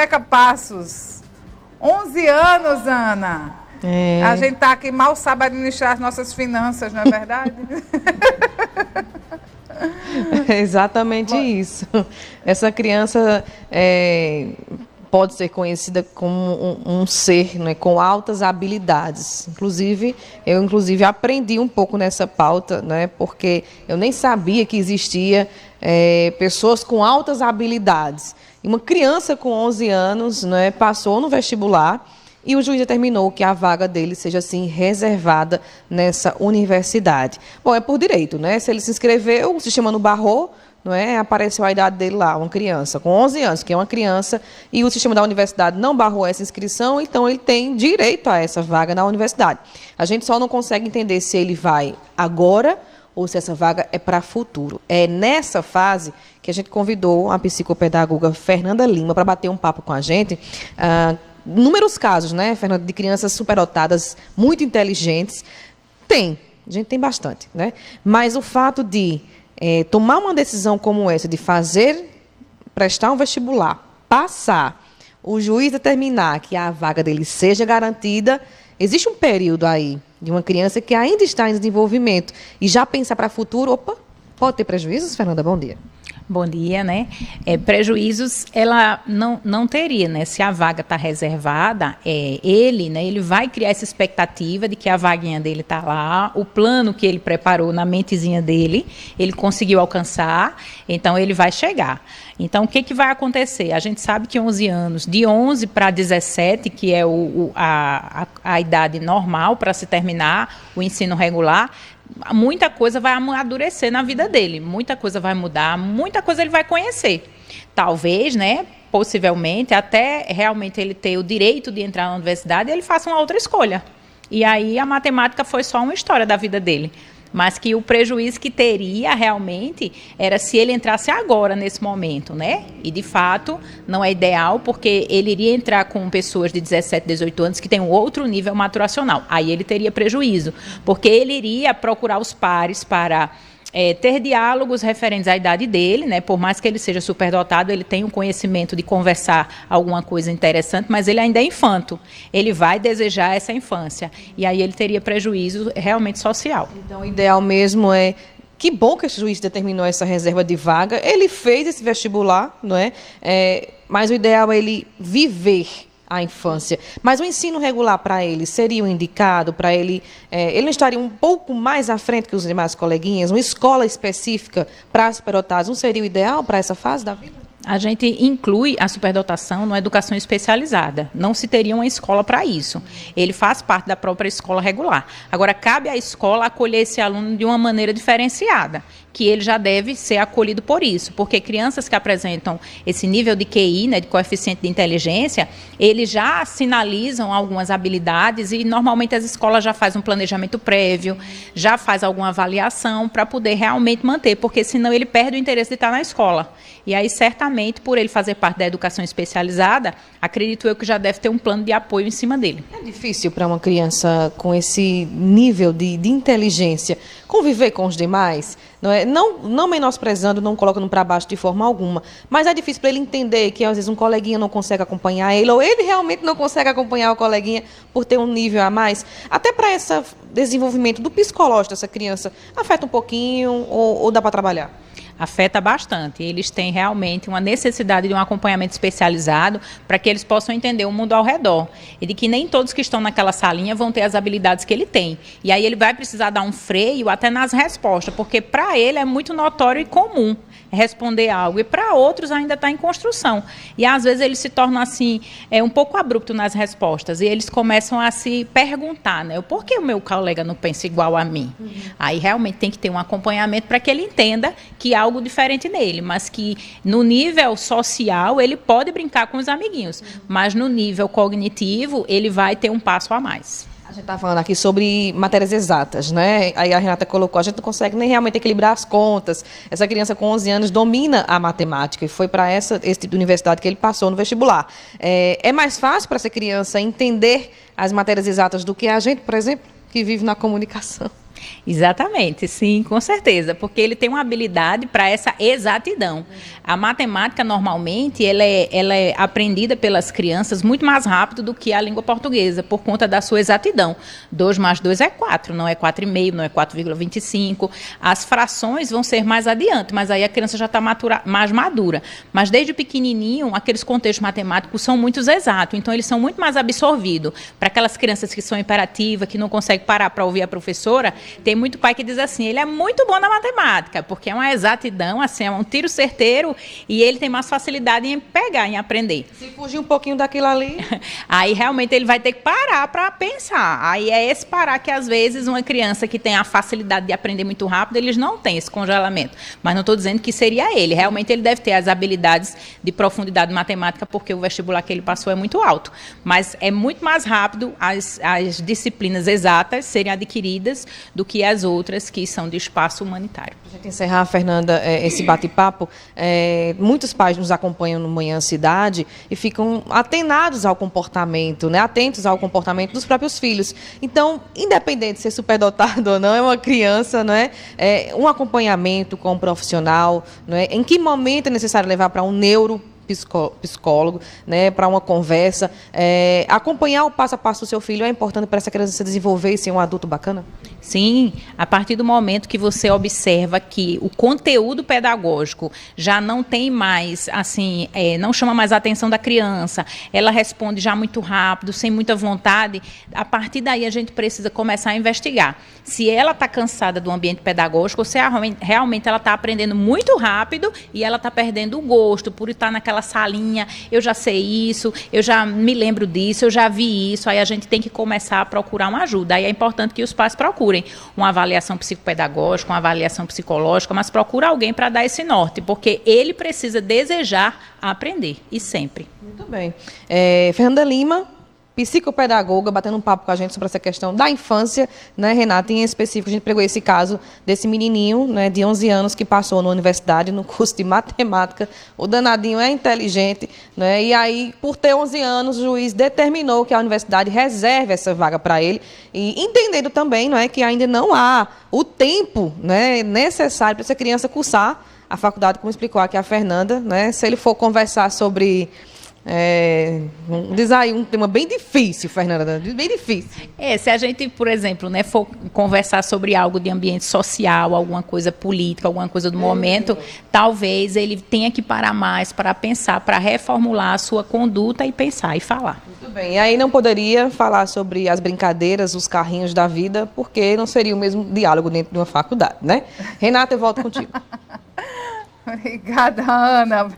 Rebeca Passos, 11 anos, Ana. A gente tá aqui, mal sabe administrar as nossas finanças, não é verdade? É exatamente isso. Essa criança pode ser conhecida como um ser, né, com altas habilidades. Eu aprendi um pouco nessa pauta, né, porque eu nem sabia que existia pessoas com altas habilidades. E uma criança com 11 anos, né, passou no vestibular e o juiz determinou que a vaga dele seja, assim, reservada nessa universidade. Bom, é por direito, né? Se ele se inscreveu, o sistema não barrou, não é? Apareceu a idade dele lá, uma criança com 11 anos, que é uma criança, e o sistema da universidade não barrou essa inscrição, então ele tem direito a essa vaga na universidade. A gente só não consegue entender se ele vai agora ou se essa vaga é para futuro. É nessa fase que a gente convidou a psicopedagoga Fernanda Lima para bater um papo com a gente. Inúmeros casos, né, Fernanda, de crianças superdotadas, muito inteligentes. A gente tem bastante, né? Mas o fato de tomar uma decisão como essa, de prestar um vestibular, passar, o juiz determinar que a vaga dele seja garantida, existe um período aí de uma criança que ainda está em desenvolvimento e já pensa para o futuro, pode ter prejuízos, Fernanda? Bom dia. Bom dia, né? Prejuízos ela não teria, né? Se a vaga está reservada, ele vai criar essa expectativa de que a vaguinha dele está lá, o plano que ele preparou na mentezinha dele, ele conseguiu alcançar, então ele vai chegar. Então, o que vai acontecer? A gente sabe que 11 anos, de 11 para 17, que é a idade normal para se terminar o ensino regular, muita coisa vai amadurecer na vida dele, muita coisa vai mudar, muita coisa ele vai conhecer. Talvez, né, possivelmente, até realmente ele ter o direito de entrar na universidade, ele faça uma outra escolha. E aí a matemática foi só uma história da vida dele. Mas que o prejuízo que teria realmente era se ele entrasse agora, nesse momento, né? E, de fato, não é ideal, porque ele iria entrar com pessoas de 17, 18 anos que têm um outro nível maturacional. Aí ele teria prejuízo, porque ele iria procurar os pares para ter diálogos referentes à idade dele, né? Por mais que ele seja superdotado, ele tem um conhecimento de conversar alguma coisa interessante, mas ele ainda é infanto. Ele vai desejar essa infância. E aí ele teria prejuízo realmente social. Então, o ideal mesmo é... Que bom que o juiz determinou essa reserva de vaga. Ele fez esse vestibular, não é? Mas o ideal é ele viver a infância. Mas o ensino regular para ele seria o indicado para ele... ele não estaria um pouco mais à frente que os demais coleguinhas? Uma escola específica para superdotados não seria o ideal para essa fase da vida? A gente inclui a superdotação na educação especializada. Não se teria uma escola para isso. Ele faz parte da própria escola regular. Agora, cabe à escola acolher esse aluno de uma maneira diferenciada, que ele já deve ser acolhido por isso, porque crianças que apresentam esse nível de QI, né, de coeficiente de inteligência, eles já sinalizam algumas habilidades e normalmente as escolas já fazem um planejamento prévio, já faz alguma avaliação para poder realmente manter, porque senão ele perde o interesse de estar na escola. E aí, certamente, por ele fazer parte da educação especializada, acredito eu que já deve ter um plano de apoio em cima dele. É difícil para uma criança com esse nível de inteligência conviver com os demais? Não menosprezando, não colocando para baixo de forma alguma, mas é difícil para ele entender que às vezes um coleguinha não consegue acompanhar ele, ou ele realmente não consegue acompanhar o coleguinha por ter um nível a mais. Até para esse desenvolvimento do psicológico dessa criança, afeta um pouquinho ou dá para trabalhar? Afeta bastante. Eles têm realmente uma necessidade de um acompanhamento especializado para que eles possam entender o mundo ao redor. E de que nem todos que estão naquela salinha vão ter as habilidades que ele tem. E aí ele vai precisar dar um freio até nas respostas, porque para ele é muito notório e comum responder algo, e para outros ainda está em construção. E às vezes eles se tornam assim, um pouco abrupto nas respostas, e eles começam a se perguntar, né, por que o meu colega não pensa igual a mim? Aí realmente tem que ter um acompanhamento para que ele entenda que há algo diferente nele, mas que no nível social ele pode brincar com os amiguinhos, mas no nível cognitivo ele vai ter um passo a mais. A gente está falando aqui sobre matérias exatas, né? Aí a Renata colocou, a gente não consegue nem realmente equilibrar as contas. Essa criança com 11 anos domina a matemática e foi para esse tipo de universidade que ele passou no vestibular. É mais fácil para essa criança entender as matérias exatas do que a gente, por exemplo, que vive na comunicação? Exatamente, sim, com certeza, porque ele tem uma habilidade para essa exatidão. A matemática, normalmente, ela é aprendida pelas crianças muito mais rápido do que a língua portuguesa, por conta da sua exatidão. 2 mais 2 é 4, não é 4,5, não é 4,25. As frações vão ser mais adiante, mas aí a criança já está mais madura. Mas desde pequenininho, aqueles contextos matemáticos são muito exatos, então eles são muito mais absorvidos. Para aquelas crianças que são imperativas, que não conseguem parar para ouvir a professora, tem muito pai que diz assim, ele é muito bom na matemática, porque é uma exatidão, assim, é um tiro certeiro e ele tem mais facilidade em pegar, em aprender. Se fugir um pouquinho daquilo ali... Aí realmente ele vai ter que parar para pensar. Aí é esse parar que às vezes uma criança que tem a facilidade de aprender muito rápido, eles não têm esse congelamento. Mas não estou dizendo que seria ele. Realmente ele deve ter as habilidades de profundidade matemática, porque o vestibular que ele passou é muito alto. Mas é muito mais rápido as disciplinas exatas serem adquiridas do que as outras que são de espaço humanitário. Para a gente encerrar, Fernanda, esse bate-papo, muitos pais nos acompanham no Manhã Cidade e ficam atenados ao comportamento, né, atentos ao comportamento dos próprios filhos. Então, independente de ser superdotado ou não, é uma criança, não é? Um acompanhamento com um profissional, não é? Em que momento é necessário levar para um neuropsicólogo, né, para uma conversa? Acompanhar o passo a passo do seu filho é importante para essa criança se desenvolver e ser um adulto bacana? Sim, a partir do momento que você observa que o conteúdo pedagógico já não tem mais, assim, não chama mais a atenção da criança, ela responde já muito rápido, sem muita vontade, a partir daí a gente precisa começar a investigar se ela está cansada do ambiente pedagógico ou se realmente ela está aprendendo muito rápido e ela está perdendo o gosto por estar naquela salinha, eu já sei isso, eu já me lembro disso, eu já vi isso, aí a gente tem que começar a procurar uma ajuda. Aí é importante que os pais procurem uma avaliação psicopedagógica, uma avaliação psicológica, mas procura alguém para dar esse norte, porque ele precisa desejar aprender, e sempre. Muito bem. Fernanda Lima, psicopedagoga, batendo um papo com a gente sobre essa questão da infância, né, Renata? Em específico, a gente pegou esse caso desse menininho, né, de 11 anos que passou na universidade no curso de matemática. O danadinho é inteligente, né, e aí, por ter 11 anos, o juiz determinou que a universidade reserve essa vaga para ele, e entendendo também, não é, que ainda não há o tempo, né, necessário para essa criança cursar a faculdade, como explicou aqui a Fernanda, né? Se ele for conversar sobre... diz aí um tema bem difícil, Fernanda, bem difícil. Se a gente, por exemplo, né, for conversar sobre algo de ambiente social, alguma coisa política, alguma coisa do momento, talvez ele tenha que parar mais para pensar, para reformular a sua conduta e pensar e falar. Muito bem, e aí não poderia falar sobre as brincadeiras, os carrinhos da vida, porque não seria o mesmo diálogo dentro de uma faculdade, né? Renata, eu volto contigo. Obrigada, Ana.